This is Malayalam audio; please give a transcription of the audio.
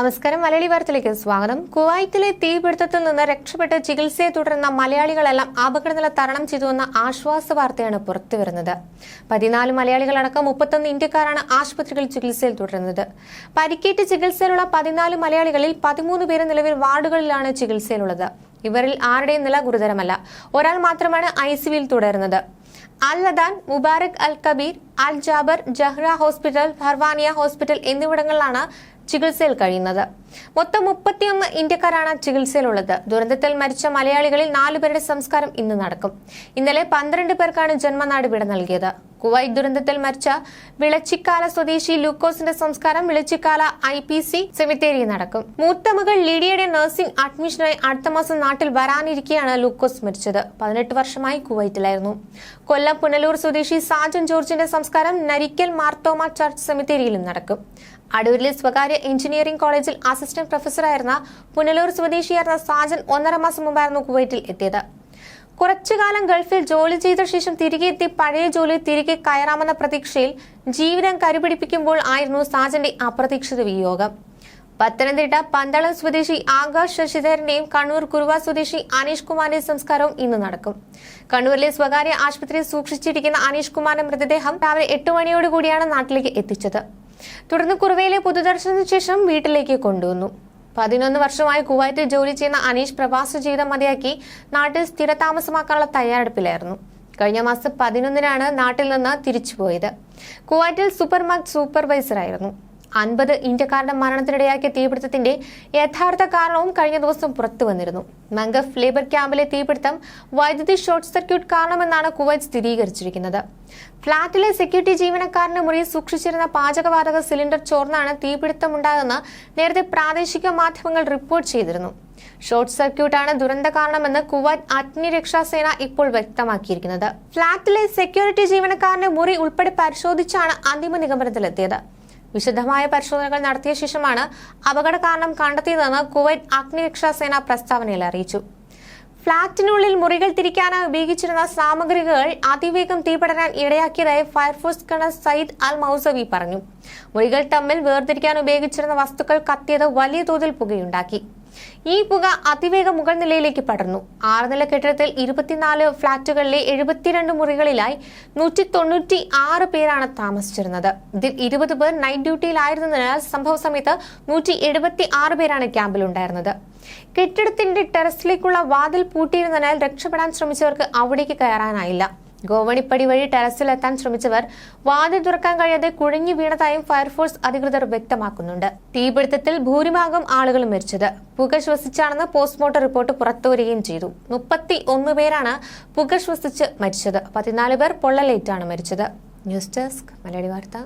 നമസ്കാരം. മലയാളി വാർത്തയിലേക്ക് സ്വാഗതം. കുവൈറ്റിലെ തീപിടുത്തത്തിൽ നിന്ന് രക്ഷപ്പെട്ട് ചികിത്സയെ തുടരുന്ന മലയാളികളെല്ലാം അപകടനില തരണം ചെയ്തുവെന്ന ആശ്വാസ വാർത്തയാണ് പുറത്തുവരുന്നത്. 14 മലയാളികളടക്കം 31 ഇന്ത്യക്കാരാണ് ആശുപത്രികളിൽ ചികിത്സയിൽ തുടരുന്നത്. പരിക്കേറ്റ് ചികിത്സയിലുള്ള 14 മലയാളികളിൽ 13 പേര് നിലവിൽ വാർഡുകളിലാണ് ചികിത്സയിലുള്ളത്. ഇവരിൽ ആരുടെയും നില ഗുരുതരമല്ല. ഒരാൾ മാത്രമാണ് ICUവിൽ തുടരുന്നത്. Al Adan, Mubarak Al Kabeer, Al Jaber, Jahra hospital, Farwaniya hospital എന്നിവിടങ്ങളിലാണ് ചികിത്സയിൽ കഴിയുന്നത്. മൊത്തം 31 ഇന്ത്യക്കാരാണ് ചികിത്സയിലുള്ളത്. ദുരന്തത്തിൽ മരിച്ച മലയാളികളിൽ 4 പേരുടെ സംസ്കാരം ഇന്ന് നടക്കും. ഇന്നലെ 12 പേർക്കാണ് ജന്മനാട് വിട നൽകിയത്. കുവൈറ്റ് ദുരന്തത്തിൽ മരിച്ച വിളച്ചിക്കാല സ്വദേശി ലൂക്കോസിന്റെ സംസ്കാരം വിളച്ചിക്കാല IPC സെമിത്തേരിയിൽ നടക്കും. മൂത്ത മകൾ ലിഡിയയുടെ നഴ്സിംഗ് അഡ്മിഷനായി അടുത്ത മാസം നാട്ടിൽ വരാനിരിക്കെയാണ് ലൂക്കോസ് മരിച്ചത്. 18 വർഷമായി കുവൈറ്റിലായിരുന്നു. കൊല്ലം പുനലൂർ സ്വദേശി സാജൻ ജോർജിന്റെ സംസ്കാരം നരിക്കൽ മാർത്തോമ ചർച്ച് സെമിത്തേരിയിലും നടക്കും. അടൂരിലെ സ്വകാര്യ എഞ്ചിനീയറിംഗ് കോളേജിൽ അസിസ്റ്റന്റ് പ്രൊഫസറായിരുന്ന പുനലൂർ സ്വദേശിയായിരുന്ന സാജൻ 1.5 മാസം മുമ്പായിരുന്നു കുവൈറ്റിൽ എത്തിയത്. കുറച്ചുകാലം ഗൾഫിൽ ജോലി ചെയ്ത ശേഷം തിരികെ എത്തി പഴയ ജോലി തിരികെ കയറാമെന്ന പ്രതീക്ഷയിൽ ജീവിതം കരുപിടിപ്പിക്കുമ്പോൾ ആയിരുന്നു സാജന്റെ അപ്രതീക്ഷിത വിയോഗം. പത്തനംതിട്ട പന്തളം സ്വദേശി ആകാശ് ശശിധരന്റെയും കണ്ണൂർ കുറുവ സ്വദേശി അനീഷ് കുമാറിന്റെ സംസ്കാരവും ഇന്ന് നടക്കും. കണ്ണൂരിലെ സ്വകാര്യ ആശുപത്രിയിൽ സൂക്ഷിച്ചിരിക്കുന്ന അനീഷ് കുമാറിന്റെ മൃതദേഹം രാവിലെ 8 മണിയോടുകൂടിയാണ് നാട്ടിലേക്ക് എത്തിച്ചത്. തുടർന്ന് കുറുവയിലെ പൊതുദർശനത്തിന് ശേഷം വീട്ടിലേക്ക് കൊണ്ടുവന്നു. 11 വർഷമായി കുവൈറ്റിൽ ജോലി ചെയ്യുന്ന അനീഷ് പ്രവാസ ജീവിതം മതിയാക്കി നാട്ടിൽ സ്ഥിരതാമസമാക്കാനുള്ള തയ്യാറെടുപ്പിലായിരുന്നു. കഴിഞ്ഞ മാസം 11-നാണ് നാട്ടിൽ നിന്ന് തിരിച്ചുപോയത്. കുവൈറ്റിൽ സൂപ്പർമാർക്കറ്റ് സൂപ്പർവൈസറായിരുന്നു. 50 ഇന്ത്യക്കാരുടെ മരണത്തിനിടയാക്കിയ തീപിടുത്തത്തിന്റെ യഥാർത്ഥ കാരണവും കഴിഞ്ഞ ദിവസം പുറത്തു വന്നിരുന്നു. മംഗഫ് ലേബർ ക്യാമ്പിലെ തീപിടുത്തം വൈദ്യുതി ഷോർട്ട് സർക്യൂട്ട് കാരണമെന്നാണ് കുവൈറ്റ് സ്ഥിരീകരിച്ചിരിക്കുന്നത്. ഫ്ളാറ്റിലെ സെക്യൂരിറ്റി ജീവനക്കാരന്റെ മുറിയിൽ സൂക്ഷിച്ചിരുന്ന പാചകവാതക സിലിണ്ടർ ചോർന്നാണ് തീപിടുത്തമുണ്ടായതെന്ന് നേരത്തെ പ്രാദേശിക മാധ്യമങ്ങൾ റിപ്പോർട്ട് ചെയ്തിരുന്നു. ഷോർട്ട് സർക്യൂട്ടാണ് ദുരന്ത കാരണമെന്ന് കുവൈറ്റ് അഗ്നിരക്ഷാസേന ഇപ്പോൾ വ്യക്തമാക്കിയിരിക്കുന്നത്. ഫ്ളാറ്റിലെ സെക്യൂരിറ്റി ജീവനക്കാരന്റെ മുറി ഉൾപ്പെടെ പരിശോധിച്ചാണ് അന്തിമ നിഗമനത്തിലെത്തിയത്. വിശദമായ പരിശോധനകൾ നടത്തിയ ശേഷമാണ് അപകട കാരണം കണ്ടെത്തിയതെന്ന് കുവൈറ്റ് അഗ്നിരക്ഷാസേന പ്രസ്താവനയിൽ അറിയിച്ചു. ഫ്ളാറ്റിനുള്ളിൽ മുറികൾ തിരിക്കാനായി ഉപയോഗിച്ചിരുന്ന സാമഗ്രികൾ അതിവേഗം തീപടരാൻ ഇടയാക്കിയതായി ഫയർഫോഴ്സ് കേണൽ സയ്യിദ് അൽ മൗസവി പറഞ്ഞു. മുറികൾ തമ്മിൽ വേർതിരിക്കാൻ ഉപയോഗിച്ചിരുന്ന വസ്തുക്കൾ കത്തിയത് വലിയ തോതിൽ പുകയുണ്ടാക്കി. ഈ പുക അതിവേഗം മുകൾ നിലയിലേക്ക് പടർന്നു. 6 നില കെട്ടിടത്തിൽ 24 ഫ്ളാറ്റുകളിലെ 72 മുറികളിലായി 196 പേരാണ് താമസിച്ചിരുന്നത്. ഇതിൽ 20 പേർ നൈറ്റ് ഡ്യൂട്ടിയിലായിരുന്നതിനാൽ സംഭവ സമയത്ത് 176 പേരാണ് ക്യാമ്പിലുണ്ടായിരുന്നത്. കെട്ടിടത്തിന്റെ ടെറസിലേക്കുള്ള വാതിൽ പൂട്ടിയിരുന്നതിനാൽ രക്ഷപ്പെടാൻ ശ്രമിച്ചവർക്ക് അവിടേക്ക് കയറാനായില്ല. ഗോവണിപ്പടി വഴി ടെറസിലെത്താൻ ശ്രമിച്ചവർ വാതിൽ തുറക്കാൻ കഴിയാതെ കുഴഞ്ഞു വീണതായും ഫയർഫോഴ്സ് അധികൃതർ വ്യക്തമാക്കുന്നുണ്ട്. തീപിടുത്തത്തിൽ ഭൂരിഭാഗം ആളുകളും മരിച്ചത് പുക ശ്വസിച്ചാണെന്ന് പോസ്റ്റ്മോർട്ടം റിപ്പോർട്ട് പുറത്തുവരികയും ചെയ്തു. 31 പേരാണ് പുക ശ്വസിച്ച് മരിച്ചത്. 14 പേർ പൊള്ളലേറ്റാണ് മരിച്ചത്. ന്യൂസ് ഡെസ്ക് മലയാളി വാർത്ത.